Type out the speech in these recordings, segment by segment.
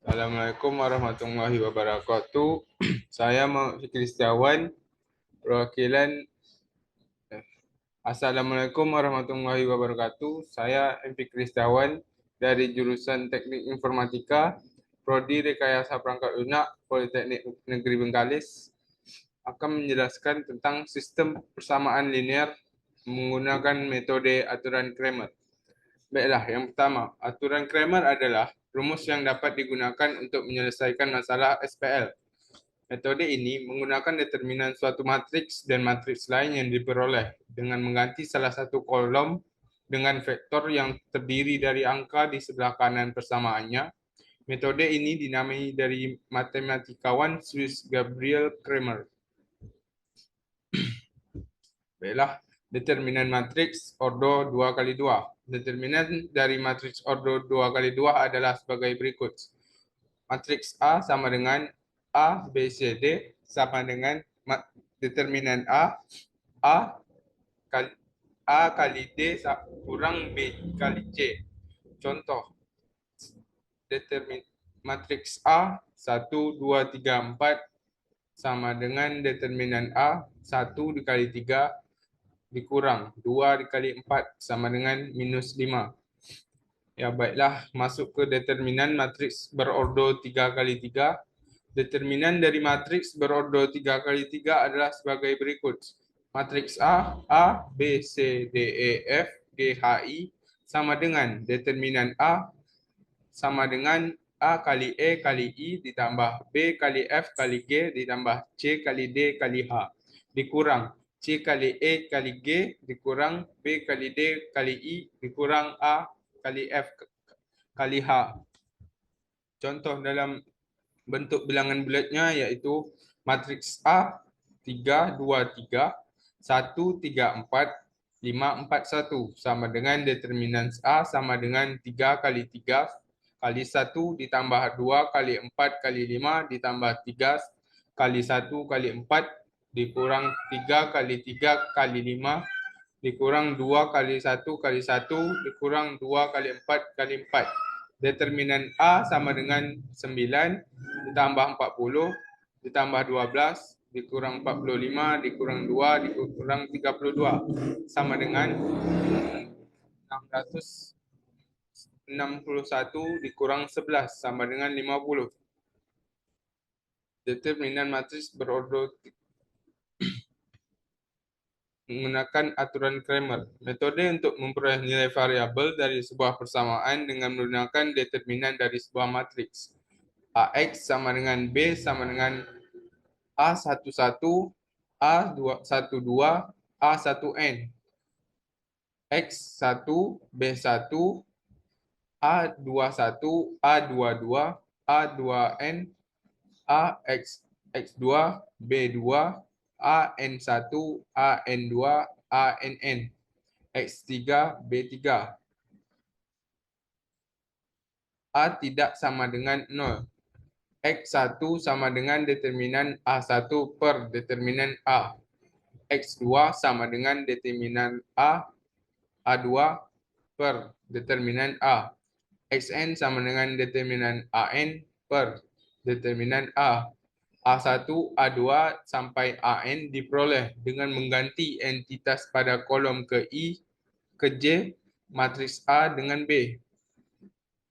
Assalamualaikum warahmatullahi wabarakatuh. Saya Fikri Setiawan, perwakilan Assalamualaikum warahmatullahi wabarakatuh. Saya Fikri Setiawan dari jurusan Teknik Informatika, Prodi Rekayasa Perangkat Lunak, Politeknik Negeri Bengkalis, akan menjelaskan tentang sistem persamaan linear menggunakan metode aturan Cramer. Baiklah, yang pertama, aturan Cramer adalah rumus yang dapat digunakan untuk menyelesaikan masalah SPL. Metode ini menggunakan determinan suatu matriks dan matriks lain yang diperoleh dengan mengganti salah satu kolom dengan vektor yang terdiri dari angka di sebelah kanan persamaannya. Metode ini dinamai dari matematikawan Swiss Gabriel Cramer. Baiklah, determinan matriks ordo 2x2. Determinan dari matriks ordo 2x2 adalah sebagai berikut. Matriks A sama dengan A, B, C, D sama dengan determinan A kali D kurang B kali C. Contoh, matriks A 1, 2, 3, 4 sama dengan determinan A 1 dikali 3 dikurang 2 dikali 4 sama dengan minus 5. Ya, baiklah, masuk ke determinan matriks berordo 3x3. Determinan dari matriks berordo 3x3 adalah sebagai berikut. Matriks A, B, C, D, E, F, G, H, I sama dengan determinan A sama dengan A kali E kali I ditambah B kali F kali G ditambah C kali D kali H dikurang C kali E kali G dikurang B kali D kali I dikurang A kali F kali H. Contoh dalam bentuk bilangan bulatnya yaitu matriks A 3, 2, 3, 1, 3, 4, 5, 4, 1 sama dengan determinan A sama dengan 3 kali 3 kali 1 ditambah 2 kali 4 kali 5 ditambah 3 kali 1 kali 4 dikurang 3 kali 3 kali 5 dikurang 2 kali 1 kali 1 dikurang 2 kali 4 kali 4. Determinan A sama dengan 9 ditambah 40 ditambah 12 dikurang 45 dikurang 2 dikurang 32 sama dengan 661 dikurang 11 sama dengan 50. Determinan matriks berordo menggunakan aturan Cramer. Metode untuk memperoleh nilai variabel dari sebuah persamaan dengan menggunakan determinan dari sebuah matriks. AX sama dengan B sama dengan A11, A12, A1N. X1, B1, A21, A22, A2N, AX2, B2, AN1, AN2, ANN, X3, B3. A tidak sama dengan 0. X1 sama dengan determinan A1 per determinan A. X2 sama dengan determinan A2 per determinan A. Xn sama dengan determinan AN per determinan A. A1, A2 sampai AN diperoleh dengan mengganti entitas pada kolom ke I, ke J, matriks A dengan B.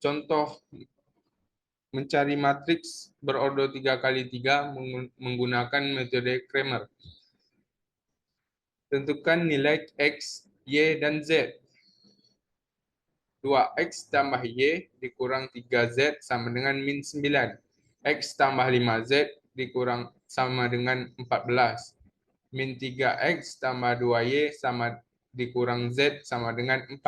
Contoh mencari matriks berordo 3x3 menggunakan metode Cramer. Tentukan nilai X, Y, dan Z. 2X tambah Y dikurang 3Z sama dengan min 9. X tambah 5Z dikurang sama dengan 14. Min 3X tambah 2Y sama dikurang Z sama dengan 4.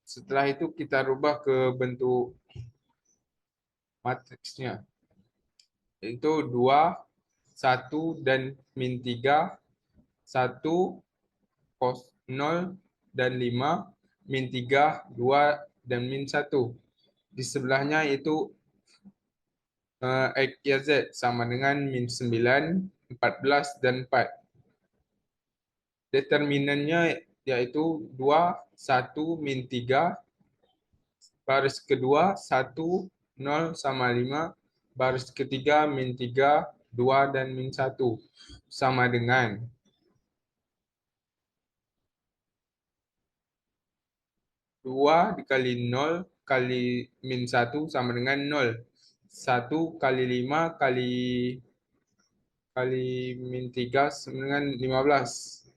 Setelah itu kita rubah ke bentuk matriksnya. Itu 2, 1, dan min 3, 1, 0, dan 5, min 3, 2, dan min 1. Di sebelahnya itu X, Y, Z sama dengan min 9, 14, dan 4. Determinannya yaitu 2, 1, min 3, Baris kedua 1, 0 sama 5. Baris ketiga min 3, 2 dan min 1 sama dengan 2 dikali 0 kali min 1 sama dengan 0. 1 kali 5 kali min 3 sama dengan 15.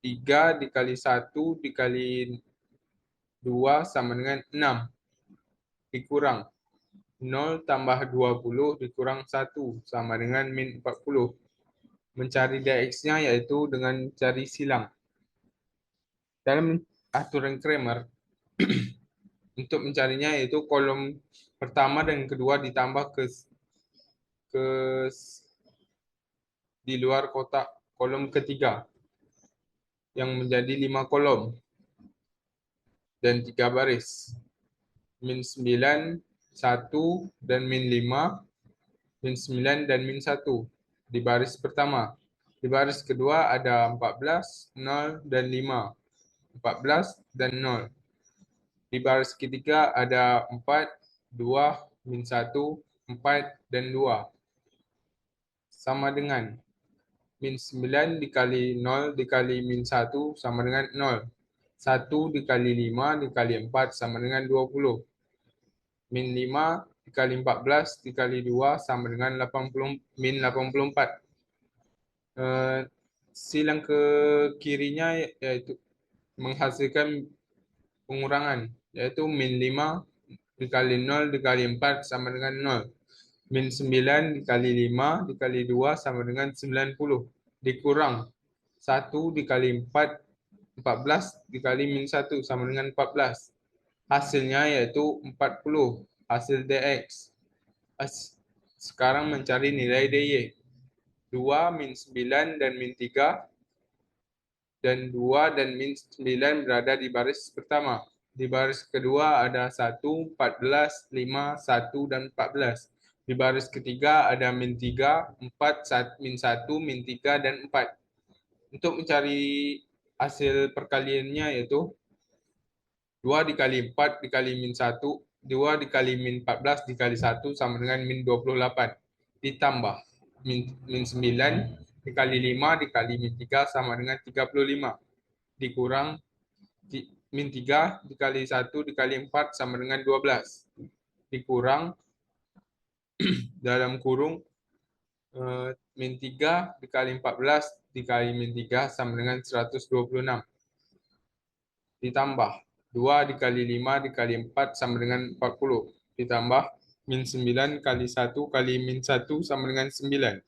3 dikali 1 dikali 2 sama dengan 6. Dikurang 0 tambah 20 dikurang 1 sama dengan min 40. Mencari dx-nya yaitu dengan cari silang. Dalam aturan Kramer, untuk mencarinya yaitu kolom pertama dan kedua ditambah ke di luar kotak kolom ketiga yang menjadi 5 kolom dan 3 baris. Min 9, 1 dan min 5, min 9 dan min 1 di baris pertama. Di baris kedua ada 14, 0 dan 5. 14 dan 0. Di baris ketiga ada 4, 2, min 1, 4 dan 2. Sama dengan min 9 dikali 0 dikali min 1 sama dengan 0. 1 dikali 5 dikali 4 sama dengan 20. Min 5 dikali 14 dikali 2 sama dengan 80, min 84. Silang ke kirinya yaitu menghasilkan pengurangan, yaitu min 5 dikali 0 dikali 4 sama dengan 0. Min 9 dikali 5 dikali 2 sama dengan 90. Dikurang 1 dikali 4, 14 dikali min 1 sama dengan 14. Hasilnya yaitu 40. Hasil dx. Sekarang mencari nilai dy. 2 min 9 dan min 3 dan 2 dan min 9 berada di baris pertama. Di baris kedua ada 1, 14, 5, 1 dan 14. Di baris ketiga ada min 3, 4, min 1, min 3 dan 4. Untuk mencari hasil perkaliannya yaitu 2 dikali 4 dikali min 1, 2 dikali min 14 dikali 1 sama dengan min 28. Ditambah min 9 dikali 5 dikali min 3 sama dengan 35. Dikurang min 3 dikali 1 dikali 4 sama dengan 12. Dikurang dalam kurung min 3 dikali 14 dikali min 3 sama dengan 126. Ditambah 2 dikali 5 dikali 4 sama dengan 40. Ditambah min 9 kali 1 kali min 1 sama dengan 9.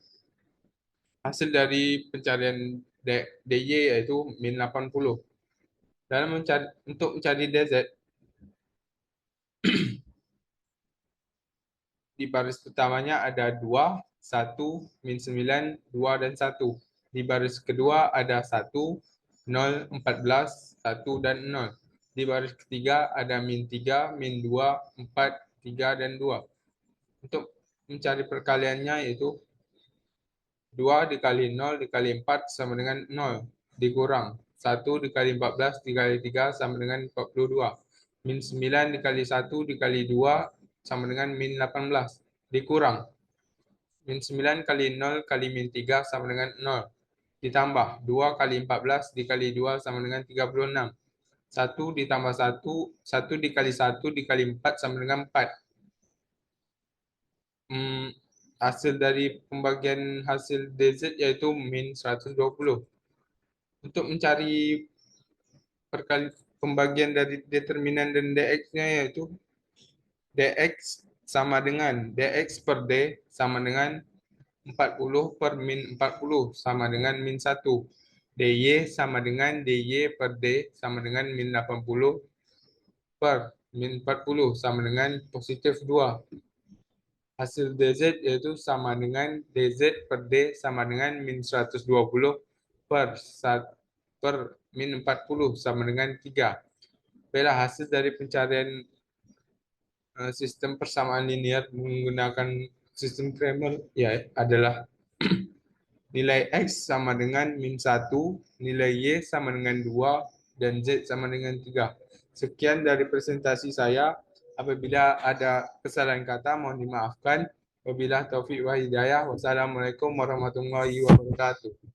Hasil dari pencarian dy yaitu min 80. Untuk mencari dz, di baris pertamanya ada 2, 1, min 9, 2, dan 1. Di baris kedua ada 1, 0, 14, 1, dan 0. Di baris ketiga ada min 3, min 2, 4, 3, dan 2. Untuk mencari perkaliannya yaitu 2 dikali 0 dikali 4 sama dengan 0. Dikurang 1 dikali 14 dikali 3 sama dengan 42. Min 9 dikali 1 dikali 2 sama dengan min 18. Dikurang min 9 kali 0 kali min 3 sama dengan 0. Ditambah 2 kali 14 dikali 2 sama dengan 36. 1 ditambah 1, 1 dikali 1 dikali 4 sama dengan 4. Hasil dari pembagian hasil dz yaitu min 120. Untuk mencari pembagian dari determinan dan dx-nya yaitu dx sama dengan dx per d sama dengan 40 per min 40 sama dengan min 1. dy sama dengan dy per d sama dengan min 80 per min 40 sama dengan positif 2. Hasil dz yaitu sama dengan dz per d sama dengan min 120 per min 40 sama dengan 3. Baiklah, hasil dari pencarian sistem persamaan linear menggunakan sistem Cramer ya adalah Nilai X sama dengan min 1, nilai Y sama dengan 2, dan Z sama dengan 3. Sekian dari presentasi saya. Apabila ada kesalahan kata, mohon dimaafkan. Wabillahi taufiq wa hidayah. Wassalamualaikum warahmatullahi wabarakatuh.